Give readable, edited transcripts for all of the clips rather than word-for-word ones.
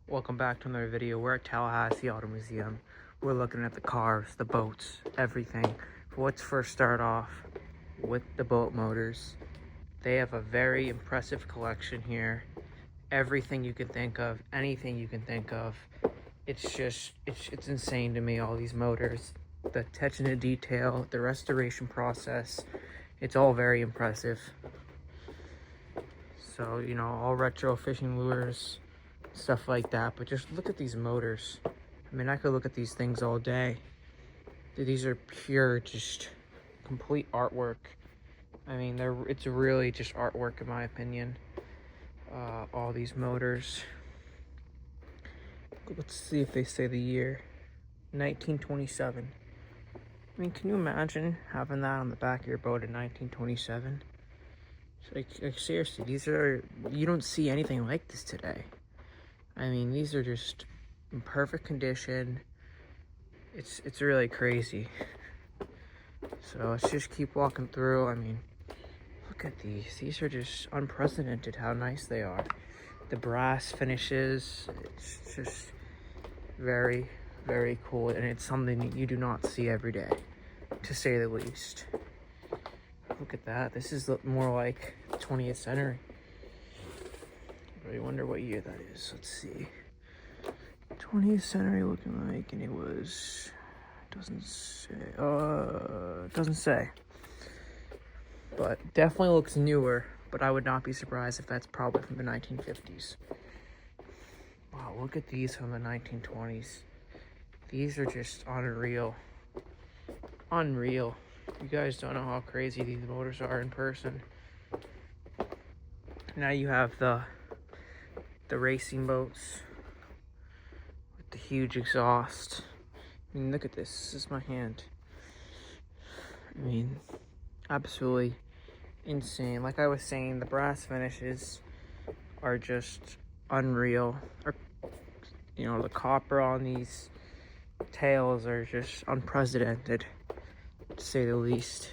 Welcome back to another video. We're at Tallahassee Auto Museum. We're looking at the cars, the boats, everything. Let's first start off with the boat motors. They have a very impressive collection here. Everything you can think of, anything you can think of. It's insane to me, all these motors. The attention to detail, the restoration process, it's all very impressive. So, you know, all retro fishing lures, stuff like that. But just look at these motors. I mean, I could look at these things all day. These are pure, just complete artwork. I mean, it's really just artwork in my opinion. All these motors. Let's see if they say the year. 1927. I mean, can you imagine having that on the back of your boat in 1927? Like seriously, you don't see anything like this today. I mean, these are just in perfect condition. It's really crazy. So let's just keep walking through. I mean, look at these. These are just unprecedented how nice they are. The brass finishes, it's just very, very cool. And it's something that you do not see every day, to say the least. Look at that. This is more like 20th century. I really wonder what year that is. Let's see. 20th century looking like, and it was, doesn't say. But definitely looks newer, but I would not be surprised if that's probably from the 1950s. Wow, look at these from the 1920s. These are just unreal. Unreal. You guys don't know how crazy these motors are in person. Now you have the racing boats with the huge exhaust. I mean, look at this. This is my hand. I mean, absolutely insane. Like I was saying, the brass finishes are just unreal. You know, the copper on these tails are just unprecedented, to say the least.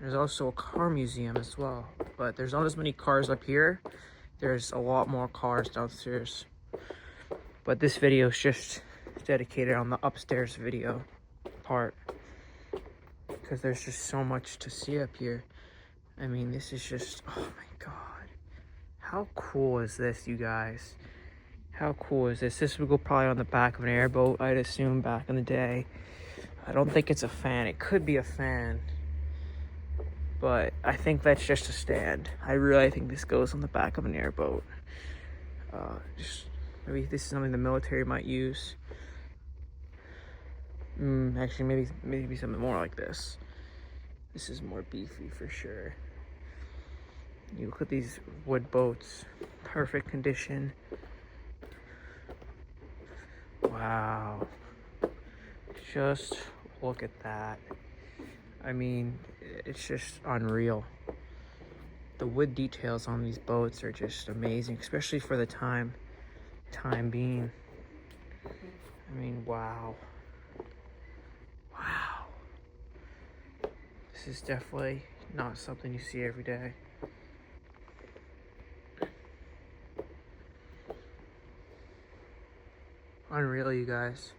There's also a car museum as well, but there's not as many cars up here. There's a lot more cars downstairs. But this video is just dedicated on the upstairs video part, because there's just so much to see up here. I mean, this is just, oh my god. How cool is this, you guys? How cool is this? This would go probably on the back of an airboat, I'd assume, back in the day. I don't think it's a fan. It could be a fan, but I think that's just a stand. I really think this goes on the back of an airboat. Just maybe this is something the military might use. Actually, maybe something more like this. This is more beefy for sure. You look at these wood boats, perfect condition. Wow. Just look at that. I mean, it's just unreal. The wood details on these boats are just amazing, especially for the time being. I mean, wow. Wow. This is definitely not something you see every day. Unreal, you guys.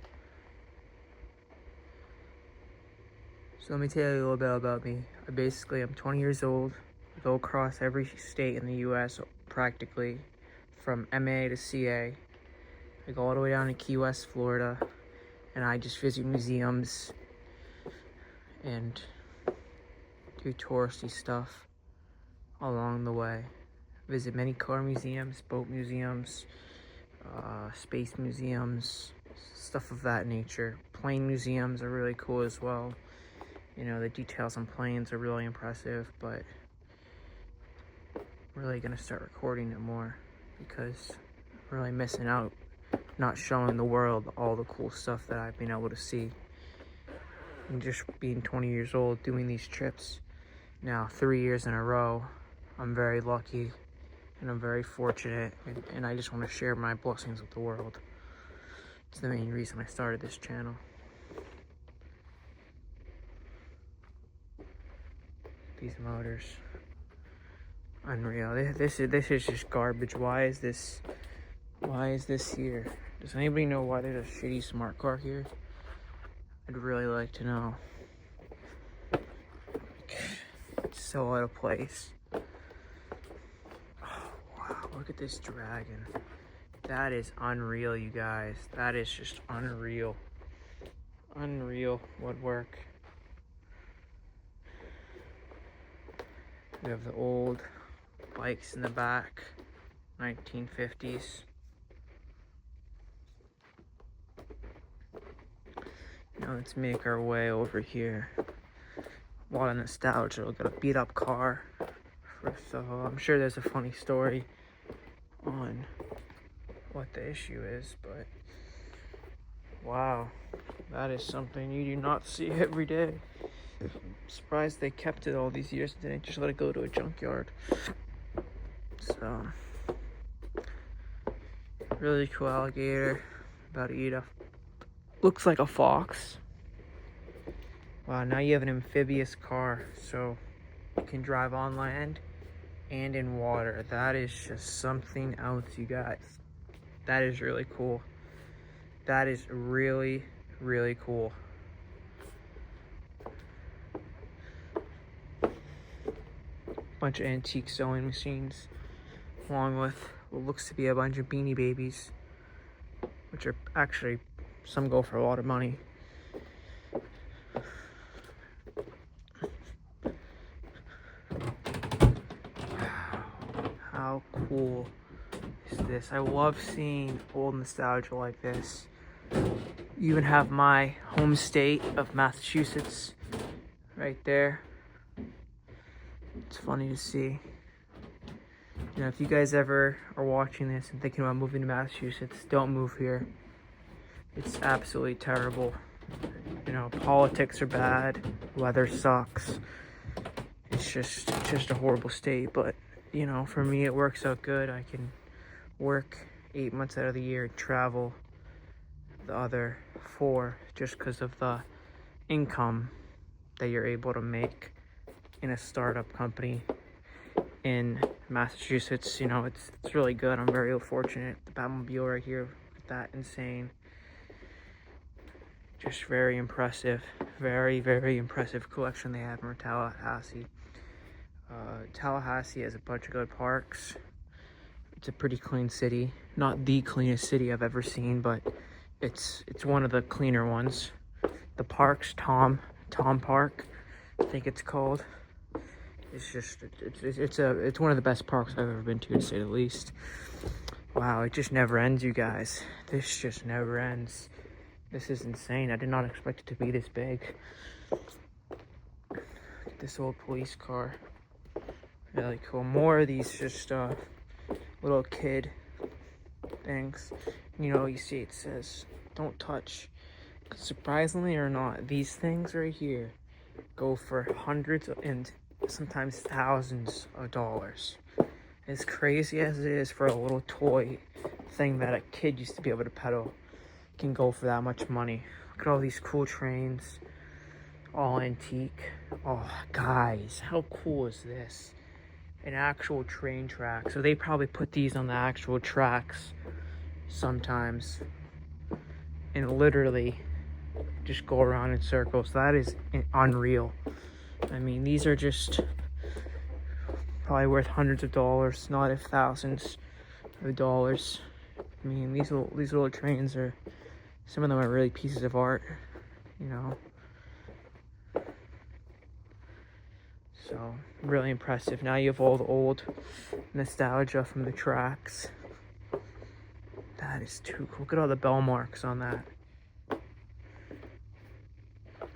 So let me tell you a little bit about me. I'm 20 years old. I go across every state in the US practically, from MA to CA. I go all the way down to Key West, Florida, and I just visit museums and do touristy stuff along the way. Visit many car museums, boat museums, space museums, stuff of that nature. Plane museums are really cool as well. You know, the details on planes are really impressive, but I'm really gonna start recording it more because I'm really missing out, not showing the world all the cool stuff that I've been able to see. And just being 20 years old, doing these trips now 3 years in a row, I'm very lucky and I'm very fortunate, and I just want to share my blessings with the world. It's the main reason I started this channel. These motors, unreal. This is just garbage. Why is this Why is this here? Does anybody know why there's a shitty smart car here? I'd really like to know. It's so out of place. Oh, wow, look at this dragon. That is unreal, you guys. That is just unreal. Unreal woodwork. We have the old bikes in the back, 1950s. Now let's make our way over here. A lot of nostalgia. We've got a beat up car. So I'm sure there's a funny story on what the issue is, but wow, that is something you do not see every day. I'm surprised they kept it all these years and didn't just let it go to a junkyard. So, really cool alligator. About to eat a, looks like a fox. Wow, now you have an amphibious car, so you can drive on land and in water. That is just something else, you guys. That is really cool. That is really, really cool. Bunch of antique sewing machines, along with what looks to be a bunch of Beanie Babies, which are actually, some go for a lot of money. How cool is this? I love seeing old nostalgia like this. You even have my home state of Massachusetts right there. It's funny to see. You know, if you guys ever are watching this and thinking about moving to Massachusetts, don't move here. It's absolutely terrible. You know, politics are bad, weather sucks. It's just a horrible state, but you know, for me it works out good. I can work 8 months out of the year and travel the other 4 just because of the income that you're able to make in a startup company in Massachusetts. You know, it's really good. I'm very fortunate. The Batmobile right here, that insane. Just very impressive. Very, very impressive collection they have in Tallahassee. Tallahassee has a bunch of good parks. It's a pretty clean city. Not the cleanest city I've ever seen, but it's one of the cleaner ones. The parks, Tom Park, I think it's called. It's just it's one of the best parks I've ever been to say the least. Wow, it just never ends, you guys. This just never ends. This is insane. I did not expect it to be this big. Look at this old police car. Really cool. More of these just little kid things. You know, you see it says don't touch. Surprisingly or not, these things right here go for hundreds and sometimes thousands of dollars. As crazy as it is for a little toy thing that a kid used to be able to pedal, can go for that much money. Look at all these cool trains, all antique. Oh, guys, how cool is this? An actual train track. So they probably put these on the actual tracks sometimes and literally just go around in circles. That is unreal. I mean, these are just probably worth hundreds of dollars, not if thousands of dollars. I mean, these little trains are, some of them are really pieces of art, you know. So, really impressive. Now you have all the old nostalgia from the tracks. That is too cool. Look at all the bell marks on that.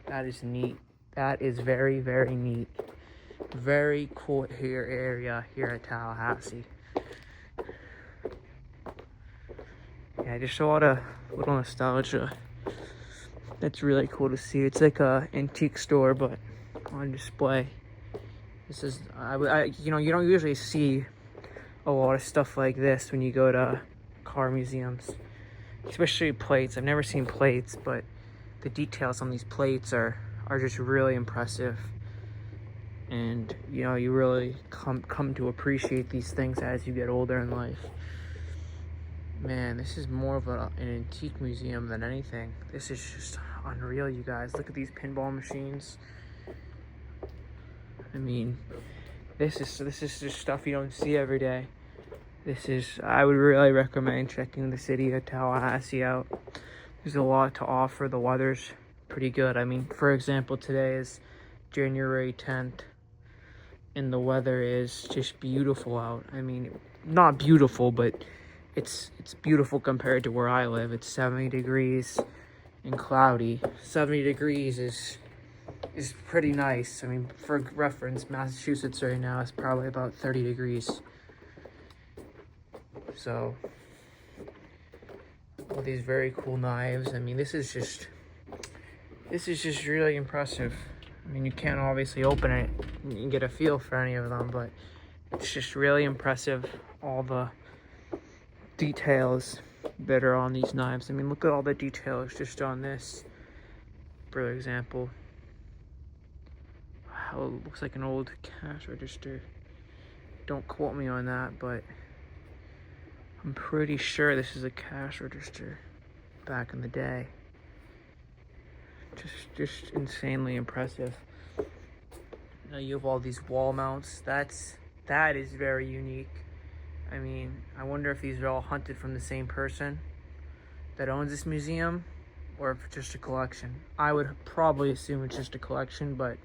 That is neat. That is very, very neat. Very cool here area here at Tallahassee. Yeah, just a lot of little nostalgia. That's really cool to see. It's like a antique store, but on display. This is, you know, you don't usually see a lot of stuff like this when you go to car museums, especially plates. I've never seen plates, but the details on these plates are just really impressive. And, you know, you really come to appreciate these things as you get older in life. man, this is more of an antique museum than anything. This is just unreal, you guys. Look at these pinball machines. I mean, this is just stuff you don't see every day. I would really recommend checking the city of Tallahassee out. There's a lot to offer. The weather's pretty good. I mean, for example, today is January 10th, and the weather is just beautiful out. I mean, not beautiful, but it's beautiful compared to where I live. It's 70 degrees and cloudy. 70 degrees is pretty nice. I mean, for reference, Massachusetts right now is probably about 30 degrees. So, all these very cool knives. I mean, this is just really impressive. I mean, you can't obviously open it and get a feel for any of them, but it's just really impressive, all the details that are on these knives. I mean, look at all the details just on this, for example. Wow, it looks like an old cash register. Don't quote me on that, but I'm pretty sure this is a cash register back in the day. Just insanely impressive. Now you have all these wall mounts. That is very unique. I mean, I wonder if these are all hunted from the same person that owns this museum, or if it's just a collection. I would probably assume it's just a collection, but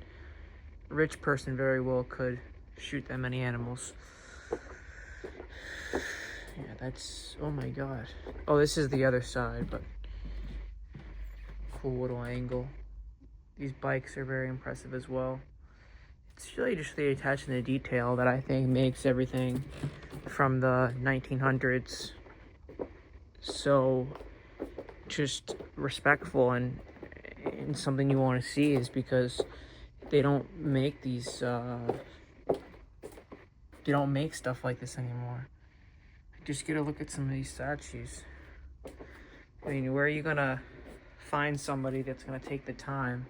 a rich person very well could shoot that many animals. Yeah, that's, oh my god. Oh, this is the other side, but cool little angle. These bikes are very impressive as well. It's really just the attention to detail that I think makes everything from the 1900s so just respectful and something you want to see, is because they don't make these they don't make stuff like this anymore. Just get a look at some of these statues. I mean, where are you gonna find somebody that's gonna take the time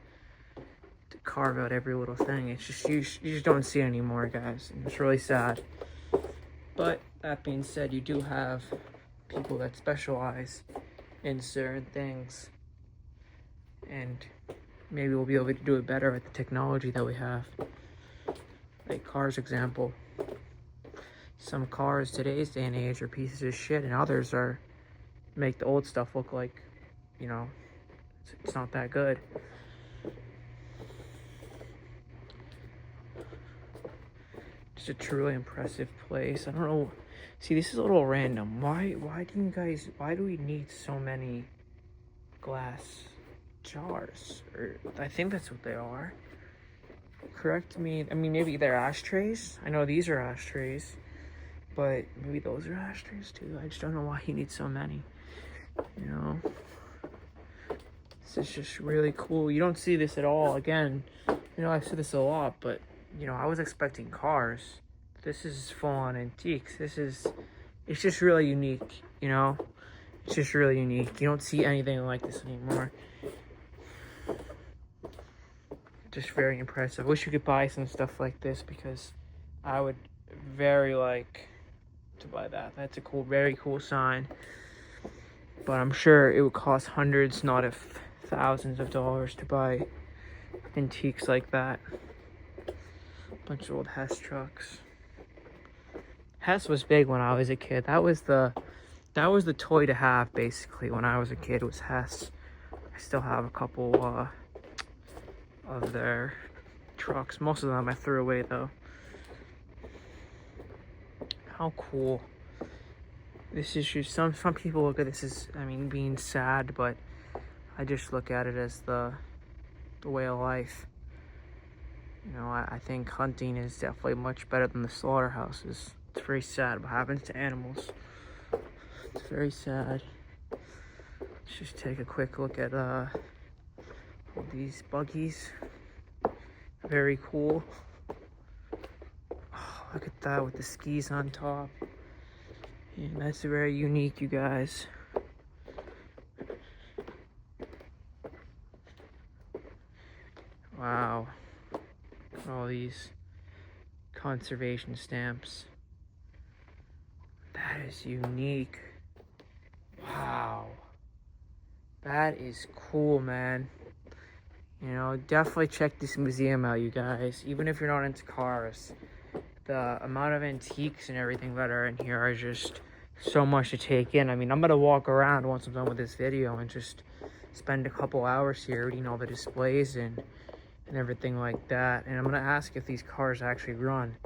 to carve out every little thing? It's just you just don't see it anymore, guys, and it's really sad. But that being said, you do have people that specialize in certain things, and maybe we'll be able to do it better with the technology that we have. Like cars example. Some cars today's day and age are pieces of shit, and others are make the old stuff look like, you know, it's not that good. Just a truly impressive place. I don't know. See, this is a little random. Why do we need so many glass jars? Or I think that's what they are. Correct me. I mean, maybe they're ashtrays. I know these are ashtrays, but maybe those are ashtrays too. I just don't know why you need so many. You know, this is just really cool. You don't see this at all. Again, you know, I've said this a lot, but you know, I was expecting cars. This is full-on antiques. It's just really unique, you know? It's just really unique. You don't see anything like this anymore. Just very impressive. I wish you could buy some stuff like this, because I would very like to buy that. That's a cool, very cool sign. But I'm sure it would cost hundreds, not if thousands of dollars to buy antiques like that. Bunch of old Hess trucks. Hess was big when I was a kid. That was the toy to have, basically, when I was a kid, was Hess. I still have a couple of their trucks. Most of them I threw away though. How cool. This is just, some people look at this as, I mean, being sad, but I just look at it as the way of life. You know, I think hunting is definitely much better than the slaughterhouses. It's very sad what happens to animals. It's very sad. Let's just take a quick look at all these buggies. Very cool. Oh, look at that with the skis on top. And that's very unique, you guys. Wow. Look at all these conservation stamps. That is unique. That is cool, man. You know, definitely check this museum out, you guys. Even if you're not into cars, the amount of antiques and everything that are in here are just so much to take in. I mean, I'm gonna walk around once I'm done with this video and just spend a couple hours here reading all the displays and everything like that. And I'm gonna ask if these cars actually run,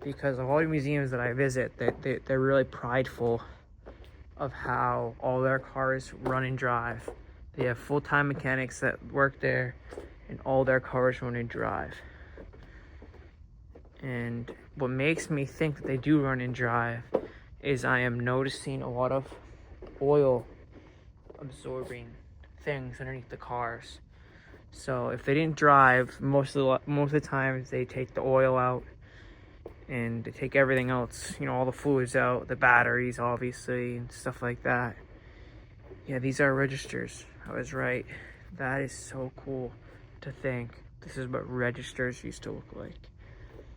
because of all the museums that I visit, they're really prideful of how all their cars run and drive. They have full-time mechanics that work there, and all their cars run and drive. And what makes me think that they do run and drive is I am noticing a lot of oil absorbing things underneath the cars. So if they didn't drive, most of the times they take the oil out and they take everything else, you know, all the fluids out, the batteries obviously and stuff like that. Yeah, these are registers. I was right. That is so cool to think this is what registers used to look like.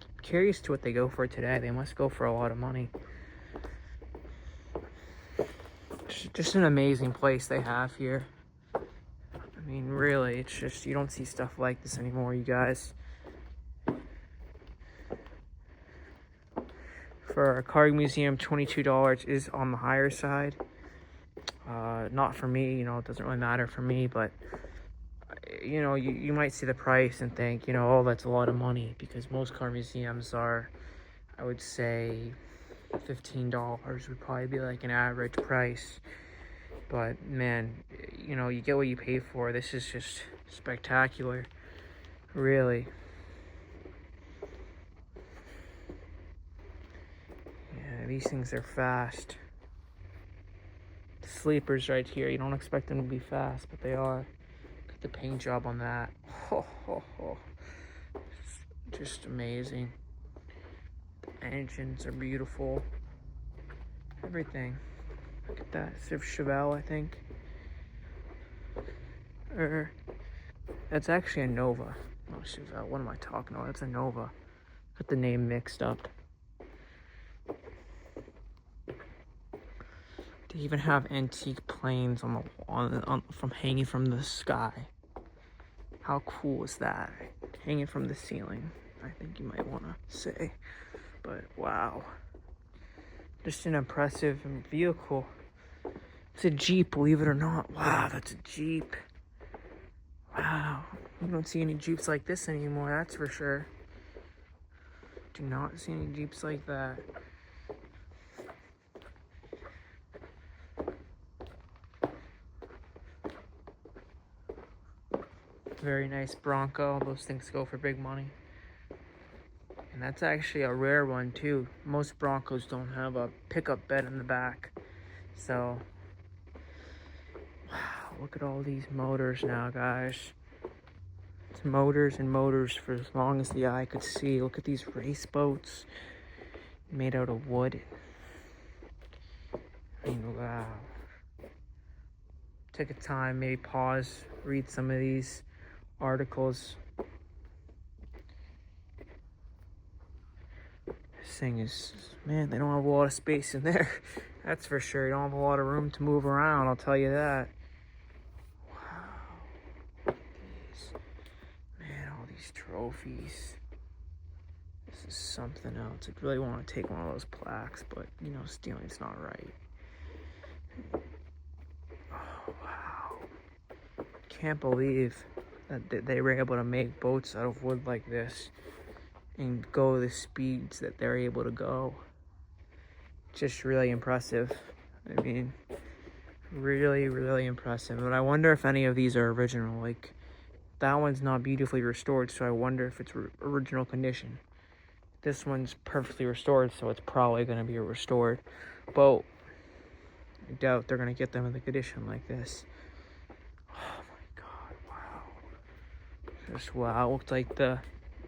I'm curious to what they go for today. They must go for a lot of money. Just an amazing place they have here. I mean, really, it's just, you don't see stuff like this anymore, you guys. For a car museum, $22 is on the higher side. Not for me, you know, it doesn't really matter for me, but you know, you might see the price and think, you know, oh, that's a lot of money, because most car museums are, I would say, $15 would probably be like an average price. But man, you know, you get what you pay for. This is just spectacular, really. Yeah, these things are fast. The sleepers right here, you don't expect them to be fast, but they are. Look at the paint job on that. Just amazing. The engines are beautiful. Everything. Look at that. It's a Chevelle, I think. That's actually a Nova. Oh, Chevelle. What am I talking about? That's a Nova. Got the name mixed up. They even have antique planes from hanging from the sky. How cool is that? Hanging from the ceiling, I think you might want to say. But wow. Just an impressive vehicle. It's a Jeep, believe it or not. Wow, that's a Jeep. Wow. You don't see any Jeeps like this anymore, that's for sure. Do not see any Jeeps like that. Very nice Bronco. Those things go for big money. And that's actually a rare one too. Most Broncos don't have a pickup bed in the back. So, wow, look at all these motors now, guys. It's motors and motors for as long as the eye could see. Look at these race boats made out of wood. I mean, wow. Take a time, maybe pause, read some of these articles. This thing is, man, they don't have a lot of space in there. That's for sure. You don't have a lot of room to move around, I'll tell you that. Wow. Man, all these trophies. This is something else. I really want to take one of those plaques, but, you know, stealing's not right. Oh, wow. Can't believe that they were able to make boats out of wood like this and go the speeds that they're able to go. Just really impressive. I mean, really, really impressive. But I wonder if any of these are original. Like, that one's not beautifully restored, so I wonder if it's original condition. This one's perfectly restored, so it's probably going to be a restored boat. I doubt they're going to get them in the condition like this. Oh my god, wow. Just wow. Looked like the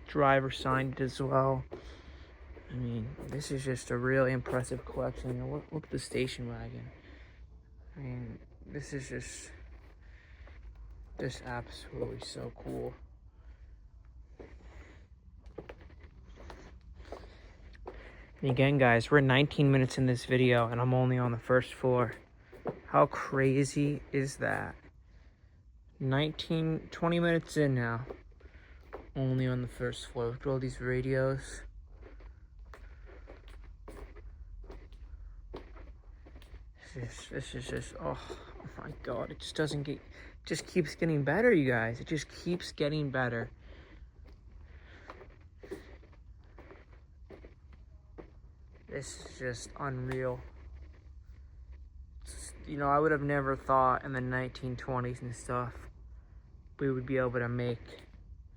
driver signed it as well. I mean, this is just a really impressive collection. You know, look at the station wagon. I mean, this is just absolutely so cool. And again, guys, we're 19 minutes in this video and I'm only on the first floor. How crazy is that? 20 minutes in now. Only on the first floor. Look at all these radios. This is just, oh my God. It just doesn't get, just keeps getting better, you guys. It just keeps getting better. This is just unreal. You know, I would have never thought in the 1920s and stuff we would be able to make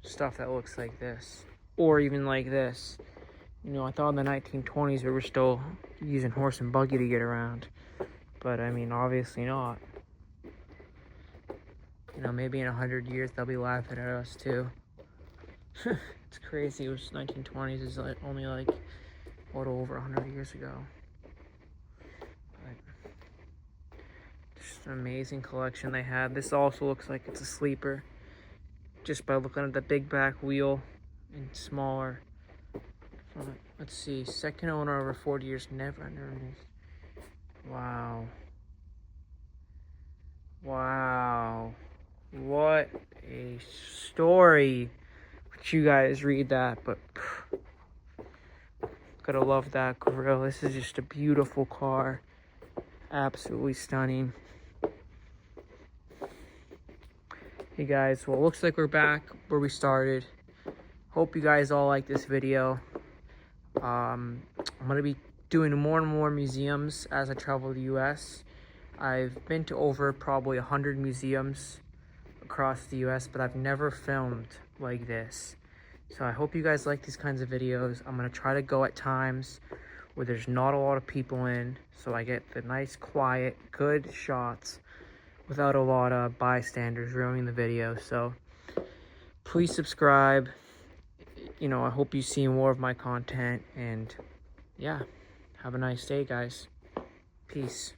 stuff that looks like this, or even like this. You know, I thought in the 1920s we were still using horse and buggy to get around, but I mean, obviously not. You know, maybe in 100 years they'll be laughing at us too. It's crazy. It was 1920s is like only like a little over 100 years ago. But just an amazing collection they had. This also looks like it's a sleeper, just by looking at the big back wheel and smaller. Let's see, second owner over 40 years, never underneath. Wow. Wow. What a story. But you guys read that, but gotta love that grill. This is just a beautiful car. Absolutely stunning. Hey guys, well, it looks like we're back where we started. Hope you guys all like this video. I'm gonna be doing more and more museums as I travel the US. I've been to over probably 100 museums across the US, but I've never filmed like this. So I hope you guys like these kinds of videos. I'm gonna try to go at times where there's not a lot of people in, so I get the nice, quiet, good shots without a lot of bystanders ruining the video. So please subscribe. You know, I hope you see more of my content, and yeah, have a nice day, guys. Peace.